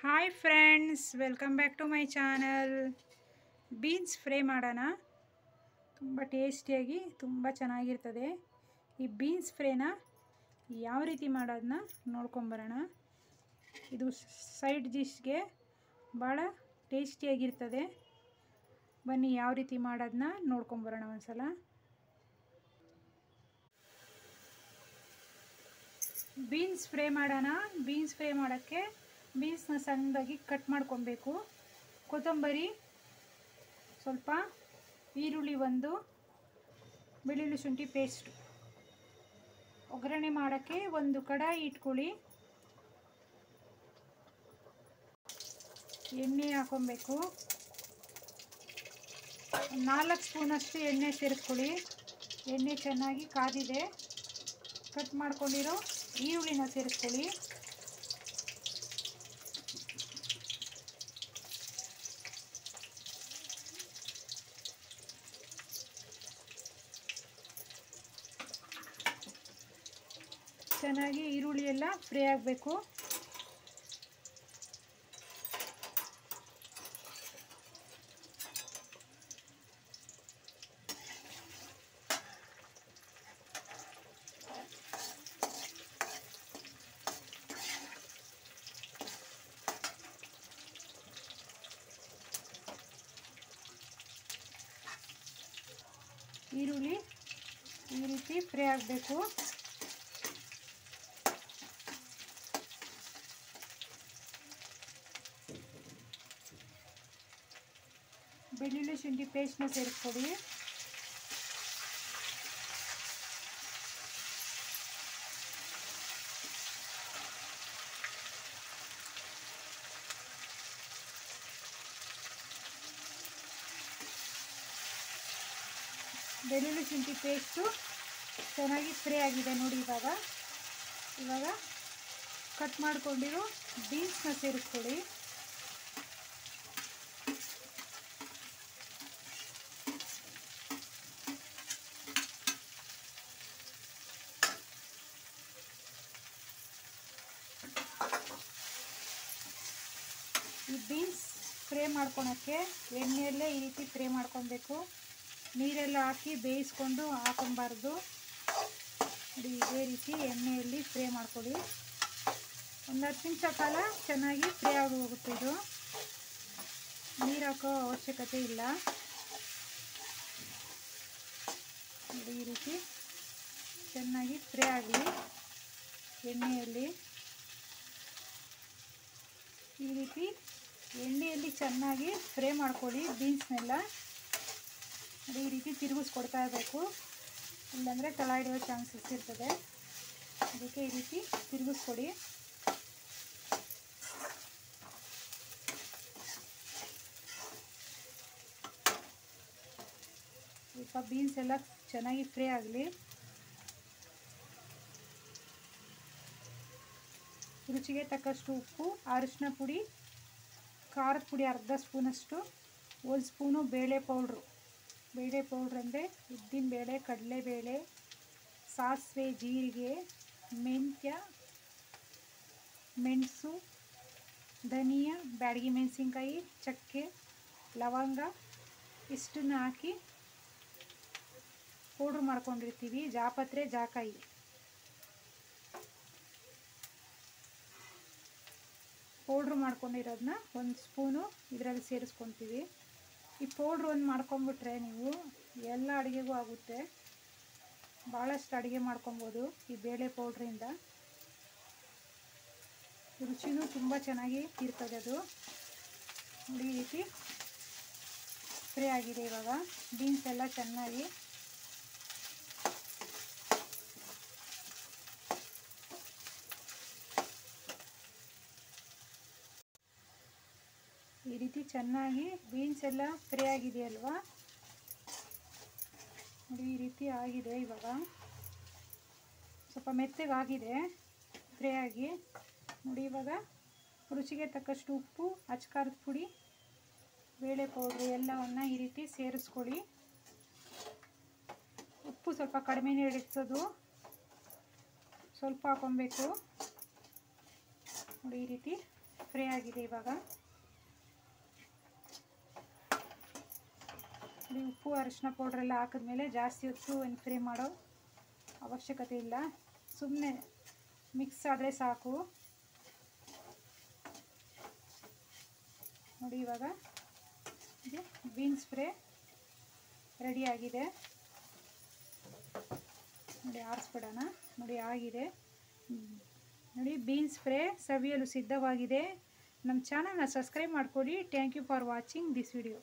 Hi friends, welcome back to my channel. Beans fry ಮಾಡೋಣ. ತುಂಬ ಟೇಸ್ಟಿಯಾಗಿ ತುಂಬ ಚೆನ್ನಾಗಿರ್ತದೆ. ಈ ಬೀನ್ಸ್ ಫ್ರೈನ ಯಾವ ರೀತಿ ಮಾಡೋದನ್ನ ನೋಡ್ಕೊಂಬರೋಣ. ಇದು ಸೈಡ್ ಡಿಶ್ಗೆ ಭಾಳ ಟೇಸ್ಟಿಯಾಗಿರ್ತದೆ. ಬನ್ನಿ ಯಾವ ರೀತಿ ಮಾಡೋದನ್ನ ನೋಡ್ಕೊಂಬರೋಣ ಒಂದ್ಸಲ. ಬೀನ್ಸ್ ಫ್ರೈ ಮಾಡೋಣ. ಬೀನ್ಸ್ ಫ್ರೈ ಮಾಡೋಕ್ಕೆ ಬೀನ್ಸ್ನ ಸಣ್ಣದಾಗಿ ಕಟ್ ಮಾಡ್ಕೊಬೇಕು. ಕೊತ್ತಂಬರಿ ಸ್ವಲ್ಪ, ಈರುಳ್ಳಿ ಒಂದು, ಬೆಳ್ಳುಳ್ಳಿ ಶುಂಠಿ ಪೇಸ್ಟ್. ಒಗ್ಗರಣೆ ಮಾಡೋಕ್ಕೆ ಒಂದು ಕಡಾಯಿ ಇಟ್ಕೊಳ್ಳಿ. ಎಣ್ಣೆ ಹಾಕೊಬೇಕು. 4 ಸ್ಪೂನಷ್ಟು ಎಣ್ಣೆ ಸೇರಿಸ್ಕೊಳ್ಳಿ. ಎಣ್ಣೆ ಚೆನ್ನಾಗಿ ಕಾದಿದೆ. ಕಟ್ ಮಾಡ್ಕೊಂಡಿರೋ ಈರುಳ್ಳಿನ ಸೇರಿಸ್ಕೊಳ್ಳಿ. ಚೆನ್ನಾಗಿ ಈರುಳ್ಳಿ ಎಲ್ಲ ಫ್ರೈ ಆಗಬೇಕು. ಈರುಳ್ಳಿ ಈ ರೀತಿ ಫ್ರೈ ಆಗಬೇಕು. ಬೆಳ್ಳುಳ್ಳಿ ಶುಂಠಿ ಪೇಸ್ಟ್ನ ಸೇರಿಸ್ಕೊಡಿ. ಬೆಳ್ಳುಳ್ಳಿ ಶುಂಠಿ ಪೇಸ್ಟು ಚೆನ್ನಾಗಿ ಫ್ರೈ ಆಗಿದೆ ನೋಡಿ. ಇವಾಗ ಕಟ್ ಮಾಡ್ಕೊಂಡಿರೋ ಬೀನ್ಸ್ನ ಸೇರಿಸ್ಕೊಳ್ಳಿ. ಈ ಬೀನ್ಸ್ ಫ್ರೈ ಮಾಡ್ಕೊಳಕ್ಕೆ ಎಣ್ಣೆಯಲ್ಲೇ ಈ ರೀತಿ ಫ್ರೈ ಮಾಡ್ಕೊಬೇಕು. ನೀರೆಲ್ಲ ಹಾಕಿ ಬೇಯಿಸ್ಕೊಂಡು ಹಾಕೊಬಾರ್ದು. ಇದೇ ರೀತಿ ಎಣ್ಣೆಯಲ್ಲಿ ಫ್ರೈ ಮಾಡ್ಕೊಳ್ಳಿ. ಒಂದು 10 ನಿಮಿಷ ಕಾಲ ಚೆನ್ನಾಗಿ ಫ್ರೈ ಆಗಿ ಹೋಗುತ್ತೆ. ಇದು ನೀರು ಹಾಕೋ ಅವಶ್ಯಕತೆ ಇಲ್ಲ. ಈ ರೀತಿ ಚೆನ್ನಾಗಿ ಫ್ರೈ ಆಗಲಿ ಎಣ್ಣೆಯಲ್ಲಿ. ಈ ರೀತಿ ಎಣ್ಣೆಯಲ್ಲಿ ಚೆನ್ನಾಗಿ ಫ್ರೈ ಮಾಡ್ಕೊಳ್ಳಿ ಬೀನ್ಸ್ನೆಲ್ಲ. ಈ ರೀತಿ ತಿರುಗಿಸ್ಕೊಡ್ತಾ ಇರಬೇಕು, ಇಲ್ಲಾಂದರೆ ತಳ ಹಿಡಿಯೋ ಚಾನ್ಸಸ್ ಇರ್ತದೆ. ಅದಕ್ಕೆ ಈ ರೀತಿ ತಿರುಗಿಸ್ಕೊಡಿ. ಸ್ವಲ್ಪ ಬೀನ್ಸ್ ಎಲ್ಲ ಚೆನ್ನಾಗಿ ಫ್ರೈ ಆಗಲಿ. ರುಚಿಗೆ ತಕ್ಕಷ್ಟು ಉಪ್ಪು, ಅರಿಶಿನ ಪುಡಿ, ಖಾರದ ಪುಡಿ ಅರ್ಧ ಸ್ಪೂನಷ್ಟು, 1 ಸ್ಪೂನು ಬೇಳೆ ಪೌಡ್ರು. ಬೇಳೆ ಪೌಡ್ರ್ ಅಂದರೆ ಉದ್ದಿನಬೇಳೆ, ಕಡಲೆಬೇಳೆ, ಸಾಸಿವೆ, ಜೀರಿಗೆ, ಮೆಂತ್ಯ, ಮೆಣಸು, ಧನಿಯಾ, ಬ್ಯಾಡಗಿ ಮೆಣಸಿನ್ಕಾಯಿ, ಚಕ್ಕೆ, ಲವಂಗ ಇಷ್ಟನ್ನ ಹಾಕಿ ಪೌಡ್ರ್ ಮಾಡ್ಕೊಂಡಿರ್ತೀವಿ. ಜಾಪತ್ರೆ, ಜಾಕಾಯಿ. ಪೌಡ್ರ್ ಮಾಡ್ಕೊಂಡಿರೋದನ್ನ 1 ಸ್ಪೂನು ಇದರಲ್ಲಿ ಸೇರಿಸ್ಕೊತೀವಿ. ಈ ಪೌಡ್ರ್ ಒಂದು ಮಾಡ್ಕೊಂಬಿಟ್ರೆ ನೀವು ಎಲ್ಲ ಅಡುಗೆಗೂ ಆಗುತ್ತೆ. ಭಾಳಷ್ಟು ಅಡುಗೆ ಮಾಡ್ಕೊಬೋದು ಈ ಬೇಳೆ ಪೌಡ್ರಿಂದ. ರುಚಿನೂ ತುಂಬ ಚೆನ್ನಾಗಿ ಇರ್ತದೆ ಅದು. ನೋಡಿ ಈ ರೀತಿ ಫ್ರೈ ಆಗಿದೆ. ಇವಾಗ ಬೀನ್ಸ್ ಎಲ್ಲ ಚೆನ್ನಾಗಿ ಈ ರೀತಿ ಚೆನ್ನಾಗಿ ಬೀನ್ಸ್ ಎಲ್ಲ ಫ್ರೈ ಆಗಿದೆಯಲ್ವಾ. ನೋಡಿ ಈ ರೀತಿ ಆಗಿದೆ. ಇವಾಗ ಸ್ವಲ್ಪ ಮೆತ್ತಗಾಗಿದೆ ಫ್ರೈ ಆಗಿ. ನೋಡಿ ಇವಾಗ ರುಚಿಗೆ ತಕ್ಕಷ್ಟು ಉಪ್ಪು, ಅಚ್ಕಾರದ ಪುಡಿ, ಬೇಳೆ ಪೌಡ್ರು ಎಲ್ಲವನ್ನು ಈ ರೀತಿ ಸೇರಿಸ್ಕೊಳ್ಳಿ. ಉಪ್ಪು ಸ್ವಲ್ಪ ಕಡಿಮೆನೇ ಇಡಿಸೋದು, ಸ್ವಲ್ಪ ಹಾಕೊಬೇಕು. ನೋಡಿ ಈ ರೀತಿ ಫ್ರೈ ಆಗಿದೆ. ಇವಾಗ ಉಪ್ಪು ಅರಿಶಿನ ಪೌಡ್ರೆಲ್ಲ ಹಾಕಿದ್ಮೇಲೆ ಜಾಸ್ತಿ ಹೊತ್ತು ಏನು ಫ್ರೈ ಮಾಡೋ ಅವಶ್ಯಕತೆ ಇಲ್ಲ, ಸುಮ್ಮನೆ ಮಿಕ್ಸ್ ಆದರೆ ಸಾಕು. ನೋಡಿ ಇವಾಗ ಇದು ಬೀನ್ಸ್ ಫ್ರೈ ರೆಡಿಯಾಗಿದೆ. ನೋಡಿ ಆರಿಸ್ಬಿಡೋಣ. ನೋಡಿ ಆಗಿದೆ. ನೋಡಿ ಬೀನ್ಸ್ ಫ್ರೈ ಸವಿಯಲು ಸಿದ್ಧವಾಗಿದೆ. ನಮ್ಮ ಚಾನಲ್ನ ಸಬ್ಸ್ಕ್ರೈಬ್ ಮಾಡಿಕೊಡಿ. Thank you for watching this video.